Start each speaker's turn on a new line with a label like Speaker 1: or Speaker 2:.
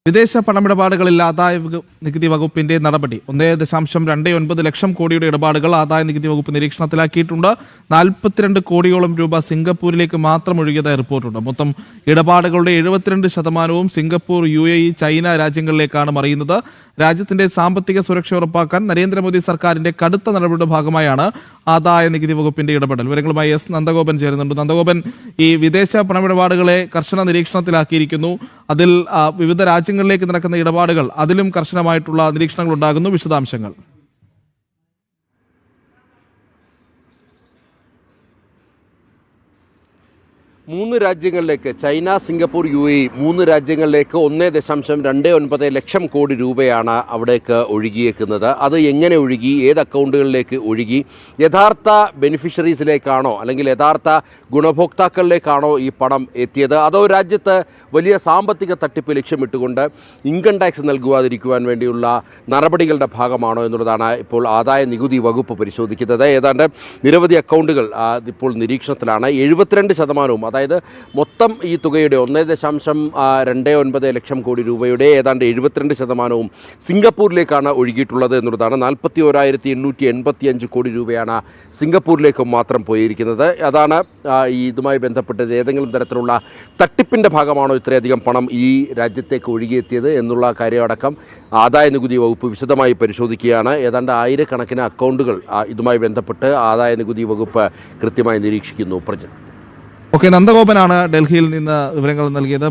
Speaker 1: വിദേശ പണമിടപാടുകളിൽ ആദായ നികുതി വകുപ്പിന്റെ നടപടി 1.29 ലക്ഷം കോടിയുടെ ഇടപാടുകൾ ആദായ നികുതി വകുപ്പ് നിരീക്ഷണത്തിലാക്കിയിട്ടുണ്ട്. 42 കോടിയോളം രൂപ സിംഗപ്പൂരിലേക്ക് മാത്രം ഒഴുകിയതായി റിപ്പോർട്ടുണ്ട്. മൊത്തം ഇടപാടുകളുടെ 72% സിംഗപ്പൂർ, UAE, ചൈന രാജ്യങ്ങളിലേക്കാണ് മറിയുന്നത്. രാജ്യത്തിന്റെ സാമ്പത്തിക സുരക്ഷ ഉറപ്പാക്കാൻ നരേന്ദ്രമോദി സർക്കാരിന്റെ കടുത്ത നടപടിയുടെ ഭാഗമായാണ് ആദായ നികുതി വകുപ്പിന്റെ ഇടപെടൽ. വിവരങ്ങളുമായി എസ് നന്ദഗോപൻ ചേരുന്നുണ്ട്. നന്ദഗോപൻ, ഈ വിദേശ പണമിടപാടുകളെ കർശന നിരീക്ഷണത്തിലാക്കിയിരിക്കുന്നു. അതിൽ വിവിധ രാജ്യങ്ങളിലേക്ക് നടക്കുന്ന ഇടപാടുകൾ അതിലും കർശനമായിട്ടുള്ള നിരീക്ഷണങ്ങൾ ഉണ്ടാകുന്നു. വിശദാംശങ്ങൾ.
Speaker 2: 3 രാജ്യങ്ങളിലേക്ക്, ചൈന, സിംഗപ്പൂർ, UAE 3 രാജ്യങ്ങളിലേക്ക് 1.29 ലക്ഷം കോടി രൂപയാണ് അവിടേക്ക് ഒഴുകിയേക്കുന്നത്. അത് എങ്ങനെ ഒഴുകി, ഏത് അക്കൗണ്ടുകളിലേക്ക് ഒഴുകി, യഥാർത്ഥ ബെനിഫിഷ്യറീസിലേക്കാണോ അല്ലെങ്കിൽ യഥാർത്ഥ ഗുണഭോക്താക്കളിലേക്കാണോ ഈ പണം എത്തിയത്, അതോ രാജ്യത്ത് വലിയ സാമ്പത്തിക തട്ടിപ്പ് ലക്ഷ്യമിട്ടുകൊണ്ട് ഇൻകം ടാക്സ് നൽകുവാതിരിക്കുവാൻ വേണ്ടിയുള്ള നടപടികളുടെ ഭാഗമാണോ എന്നുള്ളതാണ് ഇപ്പോൾ ആദായ നികുതി വകുപ്പ് പരിശോധിക്കുന്നത്. ഏതാണ്ട് നിരവധി അക്കൗണ്ടുകൾ ഇപ്പോൾ നിരീക്ഷണത്തിലാണ്. 72%, അതായത് മൊത്തം ഈ തുകയുടെ 1.29 ലക്ഷം കോടി രൂപയുടെ ഏതാണ്ട് 72% സിംഗപ്പൂരിലേക്കാണ് ഒഴുകിയിട്ടുള്ളത് എന്നുള്ളതാണ്. 41,885 കോടി രൂപയാണ് സിംഗപ്പൂരിലേക്ക് മാത്രം പോയിരിക്കുന്നത്. അതാണ് ഇതുമായി ബന്ധപ്പെട്ടത് ഏതെങ്കിലും തരത്തിലുള്ള തട്ടിപ്പിൻ്റെ ഭാഗമാണോ ഇത്രയധികം പണം ഈ രാജ്യത്തേക്ക് ഒഴുകിയെത്തിയത് എന്നുള്ള കാര്യമടക്കം ആദായ നികുതി വകുപ്പ് വിശദമായി പരിശോധിക്കുകയാണ്. ഏതാണ്ട് 1000 അക്കൗണ്ടുകൾ ഇതുമായി ബന്ധപ്പെട്ട് ആദായ നികുതി വകുപ്പ് കൃത്യമായി നിരീക്ഷിക്കുന്നു. പ്രജൻ.
Speaker 1: നന്ദഗോപനാണ് ഡൽഹിയിൽ നിന്ന് വിവരങ്ങൾ നൽകിയത്.